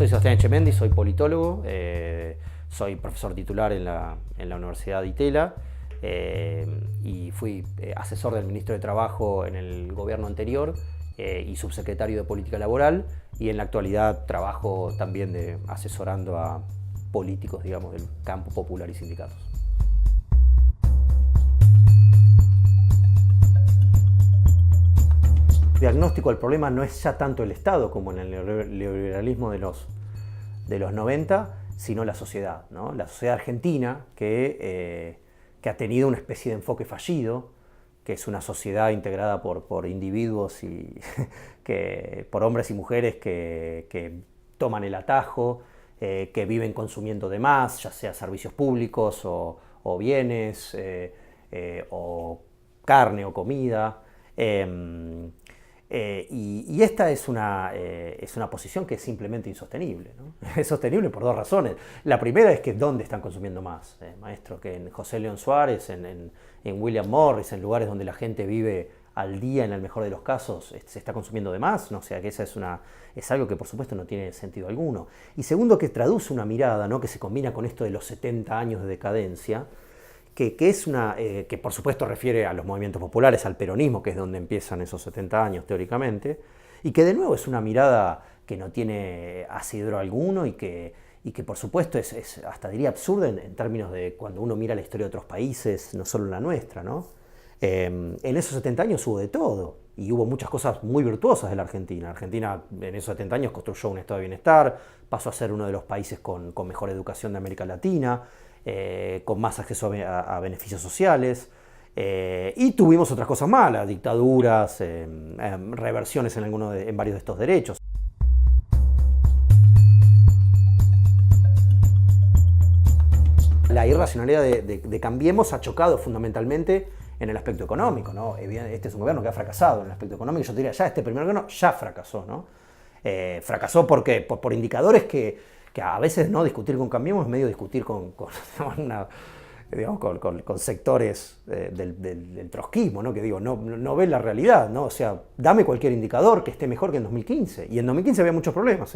Soy Sebastián Echemendi, soy politólogo, soy profesor titular en la Universidad de Itela y fui asesor del ministro de Trabajo en el gobierno anterior y subsecretario de Política Laboral, y en la actualidad trabajo también asesorando a políticos, digamos, del campo popular y sindicatos. El diagnóstico del problema no es ya tanto el Estado como en el neoliberalismo de los 90, sino la sociedad, ¿no? La sociedad argentina que ha tenido una especie de enfoque fallido, que es una sociedad integrada por individuos y por hombres y mujeres que toman el atajo, que viven consumiendo de más, ya sea servicios públicos o bienes, o carne o comida. Y esta es una posición que es simplemente insostenible, ¿no? Es sostenible por dos razones. La primera es que ¿dónde están consumiendo más, maestro? Que en José León Suárez, en William Morris, en lugares donde la gente vive al día, en el mejor de los casos, se está consumiendo de más, ¿no? O sea, que esa es algo que por supuesto no tiene sentido alguno. Y segundo, que traduce una mirada, ¿no?, que se combina con esto de los 70 años de decadencia, que por supuesto refiere a los movimientos populares, al peronismo, que es donde empiezan esos 70 años teóricamente, y que de nuevo es una mirada que no tiene asidero alguno y que por supuesto es hasta diría absurda en términos de cuando uno mira la historia de otros países, no solo la nuestra, ¿no? En esos 70 años hubo de todo, y hubo muchas cosas muy virtuosas de la Argentina. Argentina en esos 70 años construyó un estado de bienestar, pasó a ser uno de los países con mejor educación de América Latina, con más acceso a beneficios sociales, y tuvimos otras cosas malas, dictaduras, reversiones en varios de estos derechos. La irracionalidad de Cambiemos ha chocado fundamentalmente en el aspecto económico, ¿no? Este es un gobierno que ha fracasado en el aspecto económico. Yo te diría, ya este primer gobierno ya fracasó, ¿no? Fracasó porque por indicadores que a veces no discutir con Cambiemos es medio discutir con sectores del trotskismo, ¿no? Que digo, no ven la realidad, ¿no? O sea, dame cualquier indicador que esté mejor que en 2015. Y en 2015 había muchos problemas,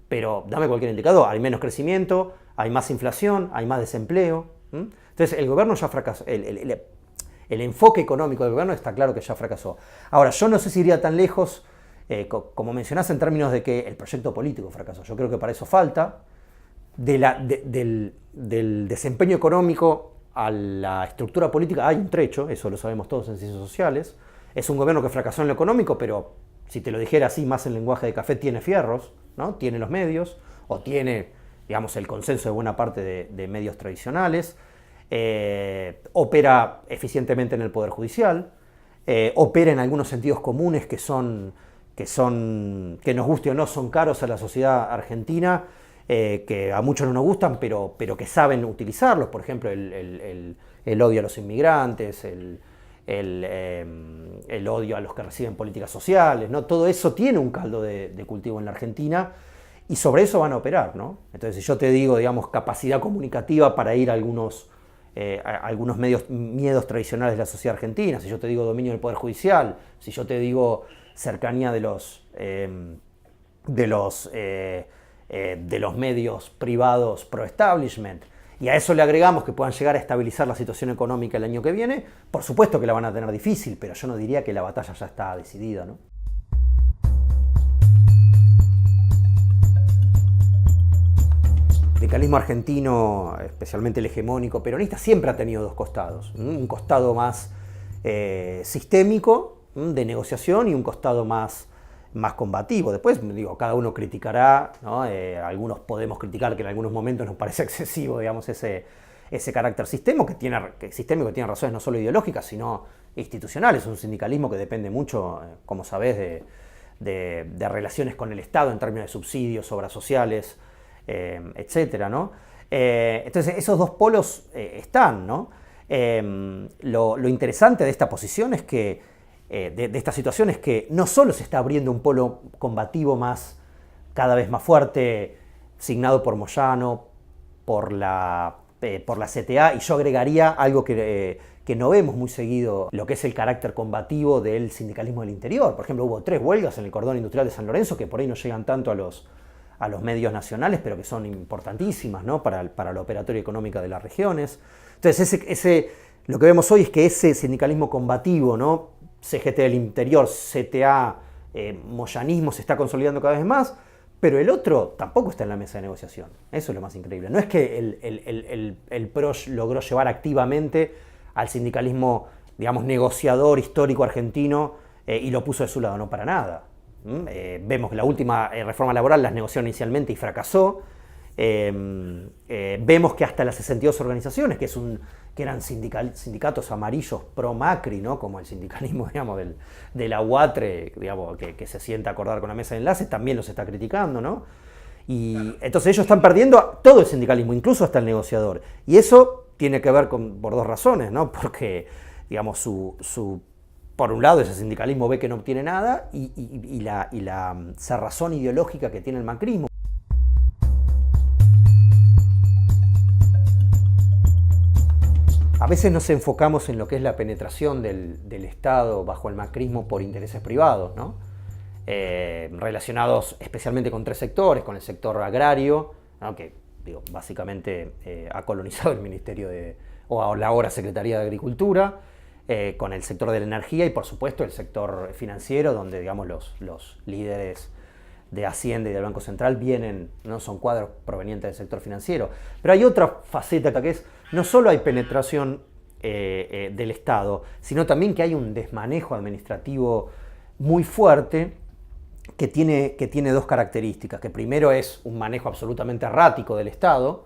pero dame cualquier indicador. Hay menos crecimiento, hay más inflación, hay más desempleo. Entonces el gobierno ya fracasó. El enfoque económico del gobierno está claro que ya fracasó. Ahora, yo no sé si iría tan lejos, como mencionás, en términos de que el proyecto político fracasó. Yo creo que para eso falta. Del desempeño económico a la estructura política hay un trecho, eso lo sabemos todos en ciencias sociales. Es un gobierno que fracasó en lo económico, pero si te lo dijera así, más en lenguaje de café, tiene fierros, ¿no? Tiene los medios, o tiene, digamos, el consenso de buena parte de medios tradicionales. Opera eficientemente en el Poder Judicial, opera en algunos sentidos comunes que nos guste o no, son caros a la sociedad argentina, que a muchos no nos gustan, pero que saben utilizarlos. Por ejemplo, el odio a los inmigrantes, el odio a los que reciben políticas sociales, ¿no? Todo eso tiene un caldo de cultivo en la Argentina, y sobre eso van a operar, ¿no? Entonces, si yo te digo, digamos, capacidad comunicativa para ir a algunos miedos tradicionales de la sociedad argentina, si yo te digo dominio del Poder Judicial, si yo te digo cercanía de los medios privados pro-establishment, y a eso le agregamos que puedan llegar a estabilizar la situación económica el año que viene, por supuesto que la van a tener difícil, pero yo no diría que la batalla ya está decidida, ¿no? El sindicalismo argentino, especialmente el hegemónico peronista, siempre ha tenido dos costados. Un costado más sistémico, de negociación, y un costado más combativo. Después, digo, cada uno criticará, ¿no? Algunos podemos criticar que en algunos momentos nos parece excesivo, digamos, ese carácter sistémico que tiene razones no solo ideológicas, sino institucionales. Es un sindicalismo que depende mucho, como sabés, de relaciones con el Estado en términos de subsidios, obras sociales, etcétera, ¿no? Entonces esos dos polos están, ¿no? Lo interesante de esta posición es que, de esta situación, es que no solo se está abriendo un polo combativo cada vez más fuerte, signado por Moyano, por la CTA, y yo agregaría algo que no vemos muy seguido, lo que es el carácter combativo del sindicalismo del interior. Por ejemplo, hubo 3 huelgas en el cordón industrial de San Lorenzo, que por ahí no llegan tanto a a los medios nacionales, pero que son importantísimas, ¿no? para la operatoria económica de las regiones. Entonces, lo que vemos hoy es que ese sindicalismo combativo, ¿no? CGT del interior, CTA, moyanismo, se está consolidando cada vez más, pero el otro tampoco está en la mesa de negociación. Eso es lo más increíble. No es que el PRO logró llevar activamente al sindicalismo, digamos, negociador histórico argentino y lo puso de su lado, no para nada. Vemos que la última reforma laboral las negoció inicialmente y fracasó. Vemos que hasta las 62 organizaciones, que eran sindicatos amarillos pro Macri, ¿no? Como el sindicalismo, digamos, de la UATRE, digamos, que se sienta a acordar con la mesa de enlace, también los está criticando, ¿no? Y entonces ellos están perdiendo todo el sindicalismo, incluso hasta el negociador. Y eso tiene que ver por dos razones, ¿no? Porque, digamos, por un lado, ese sindicalismo ve que no obtiene nada y la cerrazón ideológica que tiene el macrismo. A veces nos enfocamos en lo que es la penetración del Estado bajo el macrismo por intereses privados, ¿no? Relacionados especialmente con tres sectores, con el sector agrario, ¿no? Que básicamente ha colonizado el Ministerio o la ahora Secretaría de Agricultura, con el sector de la energía y por supuesto el sector financiero, donde digamos, los líderes de Hacienda y del Banco Central no son cuadros provenientes del sector financiero. Pero hay otra faceta que es, no solo hay penetración del Estado, sino también que hay un desmanejo administrativo muy fuerte que tiene dos características. Que primero es un manejo absolutamente errático del Estado,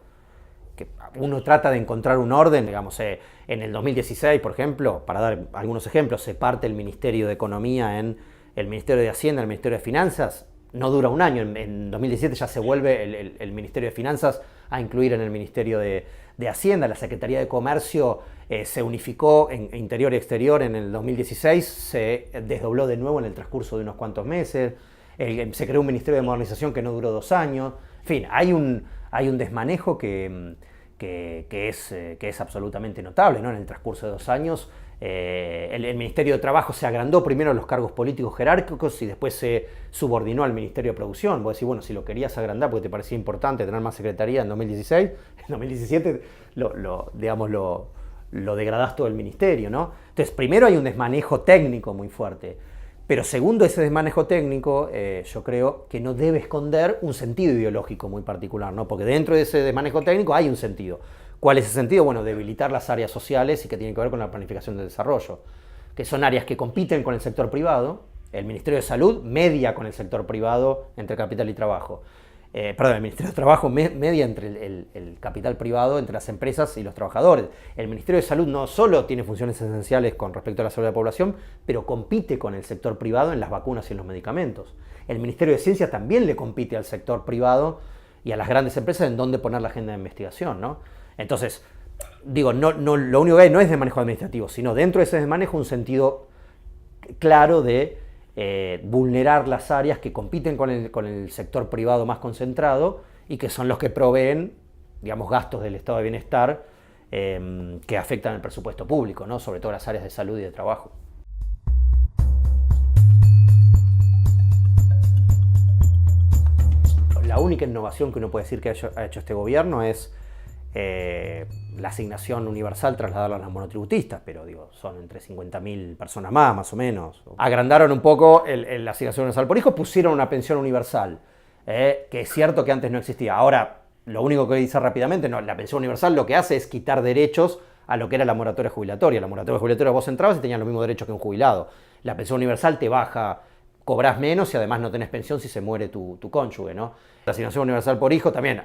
que uno trata de encontrar un orden, digamos, en el 2016, por ejemplo, para dar algunos ejemplos, se parte el Ministerio de Economía en el Ministerio de Hacienda, el Ministerio de Finanzas. No dura un año, en 2017 ya se vuelve el Ministerio de Finanzas a incluir en el Ministerio de Hacienda. La Secretaría de Comercio se unificó en Interior y Exterior en el 2016, se desdobló de nuevo en el transcurso de unos cuantos meses, se creó un Ministerio de Modernización que no duró 2 años. En fin, hay un desmanejo que es absolutamente notable, ¿no? En el transcurso de 2 años. El Ministerio de Trabajo se agrandó primero los cargos políticos jerárquicos y después se subordinó al Ministerio de Producción. Vos decís, bueno, si lo querías agrandar porque te parecía importante tener más secretaría en 2016, en 2017 lo degradás todo el ministerio, ¿no? Entonces, primero hay un desmanejo técnico muy fuerte, pero segundo, ese desmanejo técnico yo creo que no debe esconder un sentido ideológico muy particular, ¿no? Porque dentro de ese desmanejo técnico hay un sentido. ¿Cuál es ese sentido? Bueno, debilitar las áreas sociales y que tienen que ver con la planificación del desarrollo, que son áreas que compiten con el sector privado. El Ministerio de Salud media con el sector privado entre capital y trabajo. El Ministerio de Trabajo media entre el capital privado, entre las empresas y los trabajadores. El Ministerio de Salud no solo tiene funciones esenciales con respecto a la salud de la población, pero compite con el sector privado en las vacunas y en los medicamentos. El Ministerio de Ciencia también le compite al sector privado y a las grandes empresas en dónde poner la agenda de investigación, ¿no? Entonces, lo único que hay no es desmanejo administrativo, sino dentro de ese desmanejo un sentido claro de vulnerar las áreas que compiten con el sector privado más concentrado y que son los que proveen, digamos, gastos del estado de bienestar que afectan el presupuesto público, ¿no? Sobre todo las áreas de salud y de trabajo. La única innovación que uno puede decir que ha hecho este gobierno es la asignación universal, trasladarla a los monotributistas, pero son entre 50.000 personas más o menos. Agrandaron un poco la asignación universal por hijo, pusieron una pensión universal, que es cierto que antes no existía. Ahora, lo único que dice rápidamente, no, la pensión universal lo que hace es quitar derechos a lo que era la moratoria jubilatoria. La moratoria jubilatoria vos entrabas y tenías los mismos derechos que un jubilado. La pensión universal te baja, cobrás menos y además no tenés pensión si se muere tu cónyuge, ¿no? La asignación universal por hijo también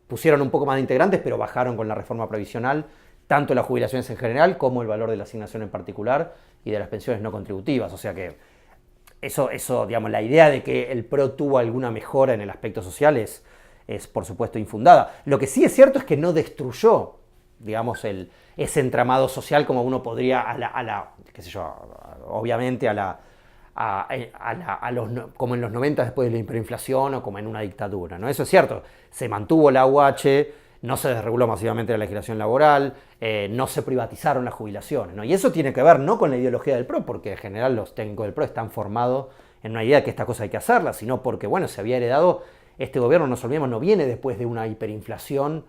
pusieron un poco más de integrantes, pero bajaron con la reforma previsional tanto las jubilaciones en general como el valor de la asignación en particular y de las pensiones no contributivas. O sea que eso digamos, la idea de que el PRO tuvo alguna mejora en el aspecto social es por supuesto infundada. Lo que sí es cierto es que no destruyó, digamos, ese entramado social como uno podría obviamente como en los 90 después de la hiperinflación o como en una dictadura, ¿no? Eso es cierto, se mantuvo la UH, no se desreguló masivamente la legislación laboral, no se privatizaron las jubilaciones, ¿no? Y eso tiene que ver no con la ideología del PRO, porque en general los técnicos del PRO están formados en una idea de que esta cosa hay que hacerla, sino porque, bueno, se había heredado este gobierno, no nos olvidemos, no viene después de una hiperinflación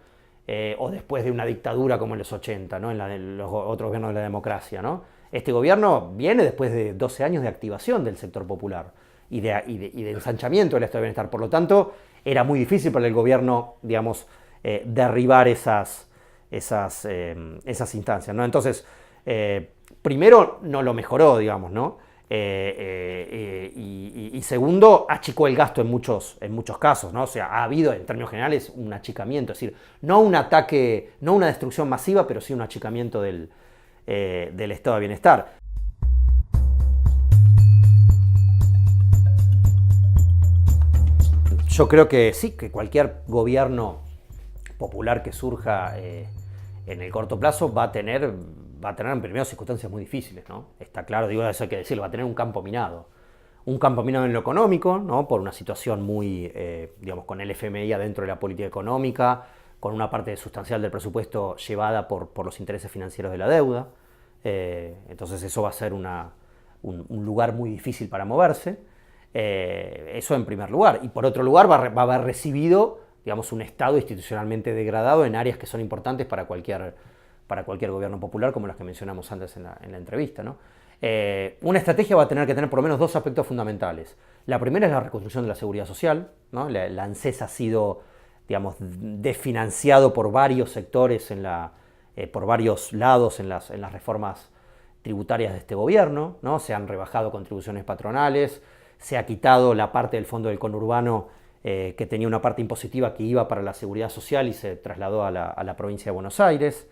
o después de una dictadura como en los 80, ¿no? En los otros gobiernos de la democracia, ¿no? Este gobierno viene después de 12 años de activación del sector popular y de ensanchamiento del estado de bienestar. Por lo tanto, era muy difícil para el gobierno, digamos, derribar esas instancias, ¿no? Entonces, primero, no lo mejoró, digamos, ¿no? Y segundo, achicó el gasto en muchos casos, ¿no? O sea, ha habido, en términos generales, un achicamiento, es decir, no un ataque, no una destrucción masiva, pero sí un achicamiento del estado de bienestar. Yo creo que sí, que cualquier gobierno popular que surja en el corto plazo va a tener en primeras circunstancias muy difíciles, ¿no? Está claro, digo, eso hay que decirlo, va a tener un campo minado. Un campo minado en lo económico, ¿no? Por una situación muy, digamos, con el FMI adentro de la política económica, con una parte sustancial del presupuesto llevada por los intereses financieros de la deuda. Entonces eso va a ser un lugar muy difícil para moverse. Eso en primer lugar. Y por otro lugar va a haber recibido, digamos, un Estado institucionalmente degradado en áreas que son importantes para cualquier gobierno popular, como las que mencionamos antes en la entrevista, ¿no? Una estrategia va a tener que tener por lo menos dos aspectos fundamentales. La primera es la reconstrucción de la seguridad social, ¿no? La ANSES ha sido, digamos, desfinanciado por varios sectores, por varios lados en las reformas tributarias de este gobierno, ¿no? Se han rebajado contribuciones patronales, se ha quitado la parte del fondo del conurbano que tenía una parte impositiva que iba para la seguridad social y se trasladó a la provincia de Buenos Aires.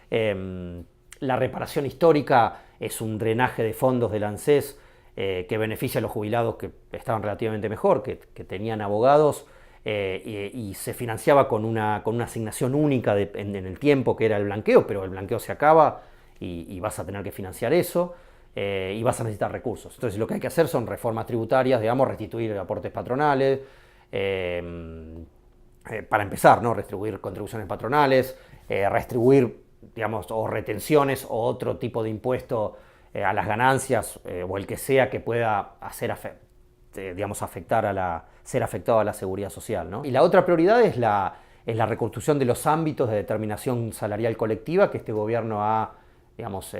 La reparación histórica es un drenaje de fondos del ANSES que beneficia a los jubilados que estaban relativamente mejor, que tenían abogados, y se financiaba con una asignación única en el tiempo, que era el blanqueo, pero el blanqueo se acaba y vas a tener que financiar eso. Y vas a necesitar recursos. Entonces lo que hay que hacer son reformas tributarias, digamos, restituir aportes patronales, para empezar, ¿no? Restribuir contribuciones patronales, restribuir, digamos, o retenciones o otro tipo de impuesto a las ganancias o el que sea que pueda hacer digamos, ser afectado a la seguridad social, ¿no? Y la otra prioridad es la reconstrucción de los ámbitos de determinación salarial colectiva que este gobierno ha, digamos,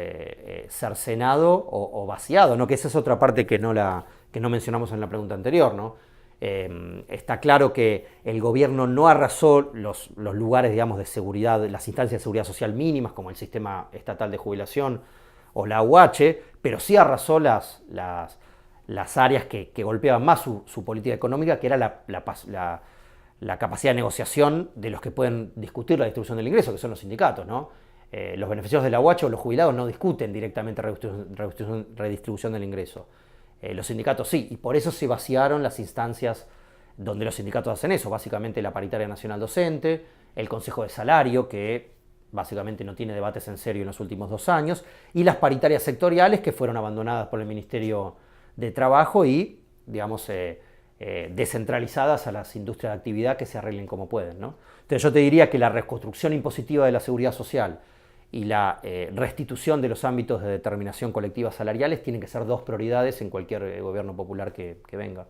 cercenado o vaciado, ¿no? Que esa es otra parte que no mencionamos en la pregunta anterior, ¿no? Está claro que el gobierno no arrasó los lugares, digamos, de seguridad, las instancias de seguridad social mínimas, como el sistema estatal de jubilación o la AUH, pero sí arrasó las áreas que golpeaban más su política económica, que era la capacidad de negociación de los que pueden discutir la distribución del ingreso, que son los sindicatos, ¿no? Los beneficiarios de la AUH o los jubilados no discuten directamente redistribución del ingreso. Los sindicatos sí, y por eso se vaciaron las instancias donde los sindicatos hacen eso, básicamente la Paritaria Nacional Docente, el Consejo de Salario, que básicamente no tiene debates en serio en los últimos 2 años, y las paritarias sectoriales que fueron abandonadas por el Ministerio de Trabajo y, digamos, descentralizadas a las industrias de actividad que se arreglen como pueden, ¿no? Entonces yo te diría que la reconstrucción impositiva de la seguridad social y la restitución de los ámbitos de determinación colectiva salariales tienen que ser 2 prioridades en cualquier gobierno popular que venga.